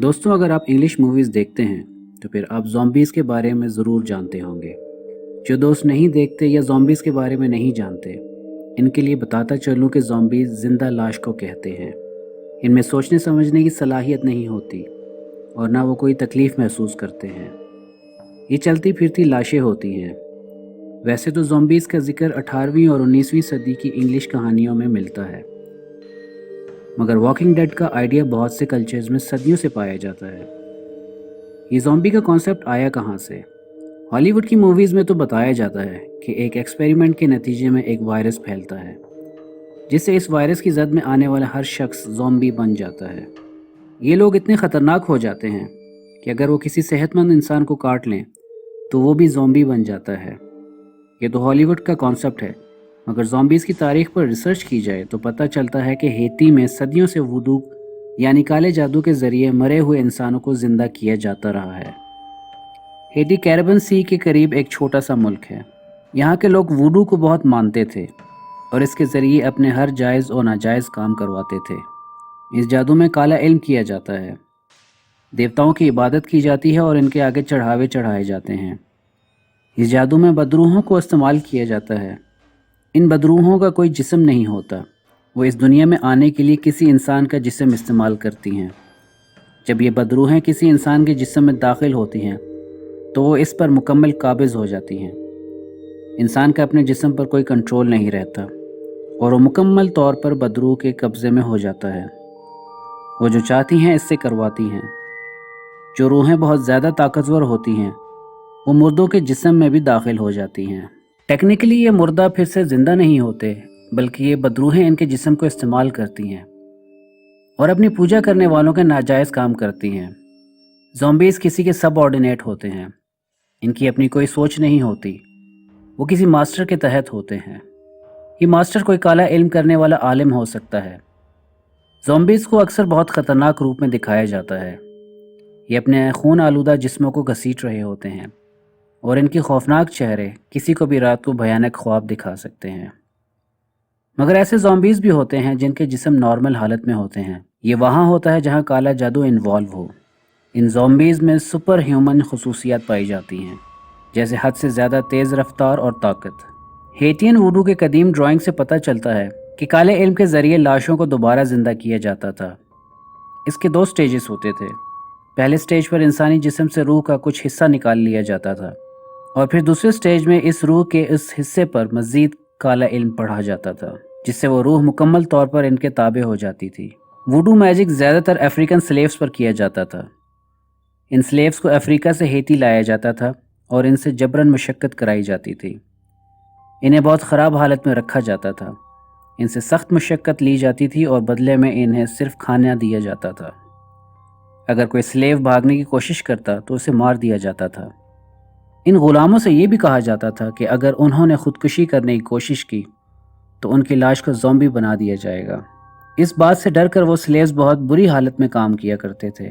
दोस्तों, अगर आप इंग्लिश मूवीज़ देखते हैं तो फिर आप ज़ॉम्बीज़ के बारे में ज़रूर जानते होंगे। जो दोस्त नहीं देखते या ज़ॉम्बीज़ के बारे में नहीं जानते, इनके लिए बताता चलूँ कि ज़ॉम्बीज़ ज़िंदा लाश को कहते हैं। इनमें सोचने समझने की सलाहियत नहीं होती और ना वो कोई तकलीफ़ महसूस करते हैं। ये चलती फिरती लाशें होती हैं। वैसे तो ज़ॉम्बीज़ का ज़िक्र 18वीं और 19वीं सदी की इंग्लिश कहानियों में मिलता है, मगर वॉकिंग डेड का आइडिया बहुत से कल्चर्स में सदियों से पाया जाता है। ये ज़ॉम्बी का कॉन्सेप्ट आया कहाँ से? हॉलीवुड की मूवीज़ में तो बताया जाता है कि एक एक्सपेरिमेंट के नतीजे में एक वायरस फैलता है, जिससे इस वायरस की जद में आने वाला हर शख्स ज़ॉम्बी बन जाता है। ये लोग इतने ख़तरनाक हो जाते हैं कि अगर वो किसी सेहतमंद इंसान को काट लें तो वो भी ज़ॉम्बी बन जाता है। ये तो हॉलीवुड का कॉन्सेप्ट है, मगर ज़ॉम्बीज़ की तारीख पर रिसर्च की जाए तो पता चलता है कि हेती में सदियों से वुडू यानी काले जादू के ज़रिए मरे हुए इंसानों को ज़िंदा किया जाता रहा है। हेती कैरिबियन सी के करीब एक छोटा सा मुल्क है। यहाँ के लोग वुडू को बहुत मानते थे और इसके ज़रिए अपने हर जायज़ और नाजायज़ काम करवाते थे। इस जादू में काला इल्म किया जाता है, देवताओं की इबादत की जाती है और इनके आगे चढ़ावे चढ़ाए जाते हैं। इस जादू में बदरूहों को इस्तेमाल किया जाता है। इन बदरूहों का कोई जिस्म नहीं होता, वो इस दुनिया में आने के लिए किसी इंसान का जिस्म इस्तेमाल करती हैं। जब ये बदरूहें किसी इंसान के जिस्म में दाखिल होती हैं तो वो इस पर मुकम्मल काबिज़ हो जाती हैं। इंसान का अपने जिस्म पर कोई कंट्रोल नहीं रहता और वो मुकम्मल तौर पर बदरूह के कब्ज़े में हो जाता है। वो जो चाहती हैं इससे करवाती हैं। जो रूहें बहुत ज़्यादा ताकतवर होती हैं वो मुर्दों के जिस्म में भी दाखिल हो जाती हैं। टेक्निकली ये मुर्दा फिर से ज़िंदा नहीं होते, बल्कि ये बदरूहें इनके जिस्म को इस्तेमाल करती हैं और अपनी पूजा करने वालों के नाजायज़ काम करती हैं। ज़ॉम्बीज़ किसी के सबऑर्डिनेट होते हैं। इनकी अपनी कोई सोच नहीं होती, वो किसी मास्टर के तहत होते हैं। ये मास्टर कोई काला इल्म करने वाला आलिम हो सकता है। ज़ॉम्बीज़ को अक्सर बहुत ख़तरनाक रूप में दिखाया जाता है। ये अपने खून आलूदा जिस्मों को घसीट रहे होते हैं और इनके खौफनाक चेहरे किसी को भी रात को भयानक ख्वाब दिखा सकते हैं। मगर ऐसे ज़ॉम्बीज़ भी होते हैं जिनके जिस्म नॉर्मल हालत में होते हैं। ये वहाँ होता है जहाँ काला जादू इन्वॉल्व हो। इन ज़ॉम्बीज़ में सुपर ह्यूमन खसूसियात पाई जाती हैं, जैसे हद से ज़्यादा तेज़ रफ्तार और ताकत। हेटियन वुडू के कदीम ड्राइंग से पता चलता है कि काले इल्म के ज़रिए लाशों को दोबारा ज़िंदा किया जाता था। इसके 2 स्टेजेस होते थे। पहले स्टेज पर इंसानी जिस्म से रूह का कुछ हिस्सा निकाल लिया जाता था और फिर दूसरे स्टेज में इस रूह के इस हिस्से पर मज़ीद काला इल्म पढ़ा जाता था, जिससे वो रूह मुकम्मल तौर पर इनके ताबे हो जाती थी। वुडू मैजिक ज़्यादातर अफ्रीकन स्लेव्स पर किया जाता था। इन स्लेव्स को अफ्रीका से हेती लाया जाता था और इनसे जबरन मशक्क़त कराई जाती थी। इन्हें बहुत ख़राब हालत में रखा जाता था। इनसे सख्त मशक्क़त ली जाती थी और बदले में इन्हें सिर्फ खाना दिया जाता था। अगर कोई स्लेव भागने की कोशिश करता तो उसे मार दिया जाता था। इन ग़ुलामों से ये भी कहा जाता था कि अगर उन्होंने ख़ुदकुशी करने की कोशिश की तो उनकी लाश को ज़ॉम्बी बना दिया जाएगा। इस बात से डर कर वो स्लेव्स बहुत बुरी हालत में काम किया करते थे।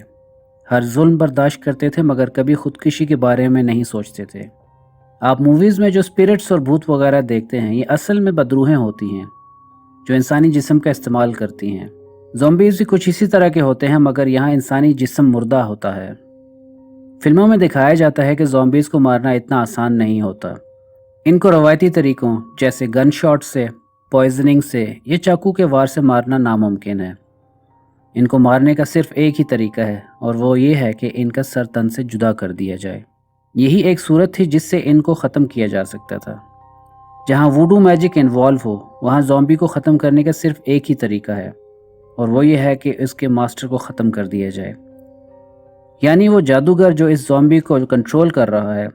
हर जुल्म बर्दाश्त करते थे, मगर कभी खुदकुशी के बारे में नहीं सोचते थे। आप मूवीज़ में जो स्पिरिट्स और भूत वगैरह देखते हैं, ये असल में बदरूहें होती हैं जो इंसानी जिस्म का इस्तेमाल करती हैं। ज़ॉम्बीज़ भी कुछ इसी तरह के होते हैं, मगर यहाँ इंसानी जिस्म मुर्दा होता है। फिल्मों में दिखाया जाता है कि ज़ॉम्बीज़ को मारना इतना आसान नहीं होता। इनको रवायती तरीक़ों जैसे गन शॉट से, पॉइजनिंग से या चाकू के वार से मारना नामुमकिन है। इनको मारने का सिर्फ एक ही तरीका है और वो ये है कि इनका सर तन से जुदा कर दिया जाए। यही एक सूरत थी जिससे इनको ख़त्म किया जा सकता था। जहाँ वुडू मैजिक इन्वॉल्व हो, वहाँ ज़ॉम्बी को ख़त्म करने का सिर्फ एक ही तरीका है और वो ये है कि इसके मास्टर को ख़त्म कर दिया जाए। यानी वो जादूगर जो इस ज़ॉम्बी को कंट्रोल कर रहा है,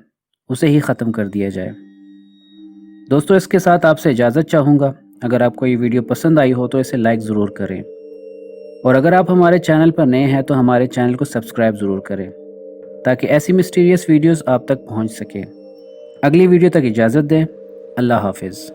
उसे ही ख़त्म कर दिया जाए। दोस्तों, इसके साथ आपसे इजाज़त चाहूँगा। अगर आपको ये वीडियो पसंद आई हो तो इसे लाइक ज़रूर करें और अगर आप हमारे चैनल पर नए हैं तो हमारे चैनल को सब्सक्राइब ज़रूर करें ताकि ऐसी मिस्टीरियस वीडियोस आप तक पहुंच सके। अगली वीडियो तक इजाज़त दें। अल्लाह हाफिज़।